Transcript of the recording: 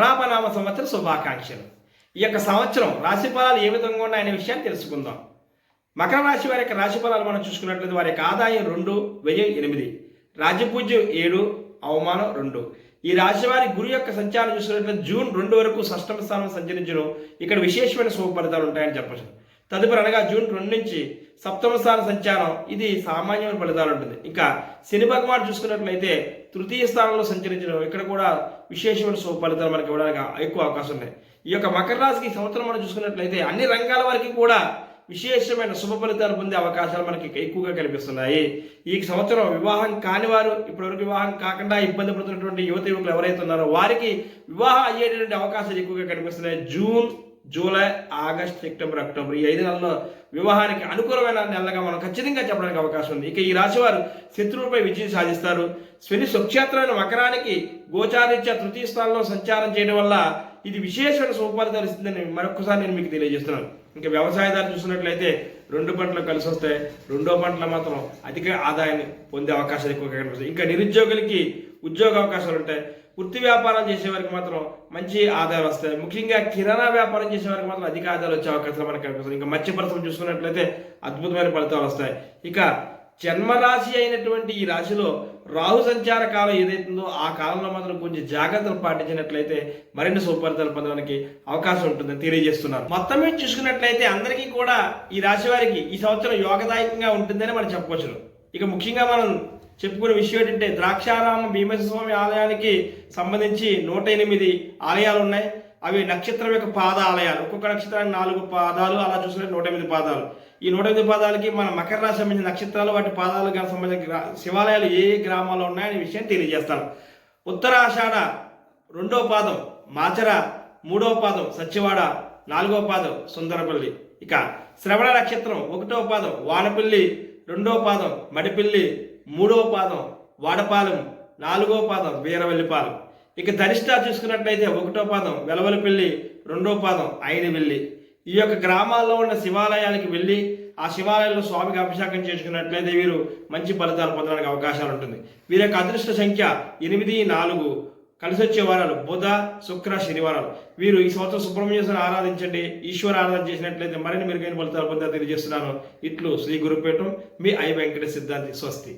రామనామ సంవత్సర శుభాకాంక్షలు. ఈ యొక్క సంవత్సరం రాశి ఫలాలు ఏ విధంగా ఉన్నాయనే విషయాన్ని తెలుసుకుందాం. మకర రాశి వారి యొక్క రాశి ఫలాలు మనం చూసుకున్నట్లయితే వారి యొక్క ఆదాయం 2, వ్యయం 8, రాజ్యపూజ్యం 7, అవమానం 2. ఈ రాశి వారి గురు యొక్క సంచారం చూసుకున్నట్లయితే జూన్ 2 వరకు షష్టమ స్థానం సంచరించడం ఇక్కడ విశేషమైన శుభ ఫలితాలు ఉంటాయని చెప్పచ్చు. తదుపరి అనగా జూన్ 2 నుంచి సప్తమ స్థాన సంచారం ఇది సామాన్యమైన ఫలితాలు ఉంటుంది. ఇంకా శని భగవాన్ చూసుకున్నట్లయితే తృతీయ స్థానంలో సంచరించడం ఇక్కడ కూడా విశేషమైన శుభ ఫలితాలు మనకి ఇవ్వడానికి ఎక్కువ అవకాశం ఉన్నాయి. ఈ యొక్క మకర రాశికి సంవత్సరం మనం చూసుకున్నట్లయితే అన్ని రంగాల వారికి కూడా విశేషమైన శుభ ఫలితాలు పొందే అవకాశాలు మనకి ఎక్కువగా కనిపిస్తున్నాయి. ఈ సంవత్సరం వివాహం కాని వారు, ఇప్పటివరకు వివాహం కాకుండా ఇబ్బంది పడుతున్నటువంటి యువత యువకులు ఎవరైతే ఉన్నారో వారికి వివాహం అయ్యేటువంటి అవకాశాలు ఎక్కువగా కనిపిస్తున్నాయి. June, July, August, September, October ఈ 5 నెలల్లో వివాహానికి అనుకూలమైన నెలగా మనం ఖచ్చితంగా చెప్పడానికి అవకాశం ఉంది. ఇక ఈ రాశి వారు శత్రువులపై విజయం సాధిస్తారు. శని స్వక్షేత్రమైన మకరానికి గోచారీత్యా తృతీయ స్థానంలో సంచారం చేయడం వల్ల ఇది విశేషమైన శుభఫలితాలు ఇస్తుందని మరొకసారి నేను మీకు తెలియజేస్తున్నాను. ఇంకా వ్యవసాయదారులు చూసినట్లయితే 2 పంటలు కలిసి వస్తాయి. 2వ పంటలో మాత్రం అధిక ఆదాయాన్ని పొందే అవకాశాలు ఎక్కువగా కనిపిస్తాయి. ఇంకా నిరుద్యోగులకి ఉద్యోగ అవకాశాలు ఉంటాయి. వృత్తి వ్యాపారం చేసే వారికి మాత్రం మంచి ఆదాయాలు వస్తాయి. ముఖ్యంగా కిరాణా వ్యాపారం చేసే వారికి మాత్రం అధిక ఆదాయాలు వచ్చే అవకాశాలు మనకు కనిపిస్తాయి. ఇంకా మత్స్య పరిశ్రమ చూసుకున్నట్లయితే అద్భుతమైన ఫలితాలు వస్తాయి. ఇక జన్మరాశి అయినటువంటి ఈ రాశిలో రాహు సంచార కాలం ఏదైతుందో ఆ కాలంలో మాత్రం కొంచెం జాగ్రత్తలు పాటించినట్లయితే మరిన్ని శుభఫలితాలు పొందడానికి అవకాశం ఉంటుందని తెలియజేస్తున్నారు. మొత్తం మీద చూసుకున్నట్లయితే అందరికీ కూడా ఈ రాశి వారికి ఈ సంవత్సరం యోగదాయకంగా ఉంటుందని మనం చెప్పవచ్చు. ఇక ముఖ్యంగా మనం చెప్పుకునే విషయం ఏంటంటే ద్రాక్షారామ భీమేశ్వర స్వామి ఆలయానికి సంబంధించి 108 ఆలయాలు ఉన్నాయి. అవి నక్షత్రం యొక్క పాద ఆలయాలు. ఒక్కొక్క నక్షత్రానికి 4 పాదాలు, అలా చూసుకుంటే 108 పాదాలు. ఈ 108 పాదాలకి మన మకర రాశి సంబంధించిన నక్షత్రాలు వాటి పాదాలకు సంబంధించిన శివాలయాలు ఏ గ్రామాల్లో ఉన్నాయనే విషయం తెలియజేస్తాను. ఉత్తరాషాఢ 2వ పాదం మాచర, 3వ పాదం సత్యవాడ, 4వ పాదం సుందరపల్లి. ఇక శ్రవణ నక్షత్రం 1వ పాదం వానపల్లి, 2వ పాదం మడిపల్లి, 3వ పాదం వాడపాలెం, 4వ పాదం వీరవల్లిపాలెం. ఇక ధనిష్ట చూసుకున్నట్లయితే 1వ పాదం వెలవలపల్లి, 2వ పాదం అయినవెల్లి. ఈ యొక్క గ్రామాల్లో ఉన్న శివాలయాలకు వెళ్ళి ఆ శివాలయంలో స్వామికి అభిషేకం చేసుకున్నట్లయితే వీరు మంచి ఫలితాలు పొందడానికి అవకాశాలు ఉంటుంది. వీరి యొక్క అదృష్ట సంఖ్య 8, 4. కలిసి వచ్చే వారాలు బుధ, శుక్ర, శనివారాలు. వీరు ఈ సంవత్సరం సుబ్రహ్మణ్యేశ్వరుని ఆరాధించండి. ఈశ్వర ఆరాధన చేసినట్లయితే మరిన్ని మెరుగైన ఫలితాలు పొందే తెలియజేస్తున్నాను. ఇట్లు శ్రీ గురుపేటం మీ ఐ వెంకట సిద్ధాంతి. స్వస్తి.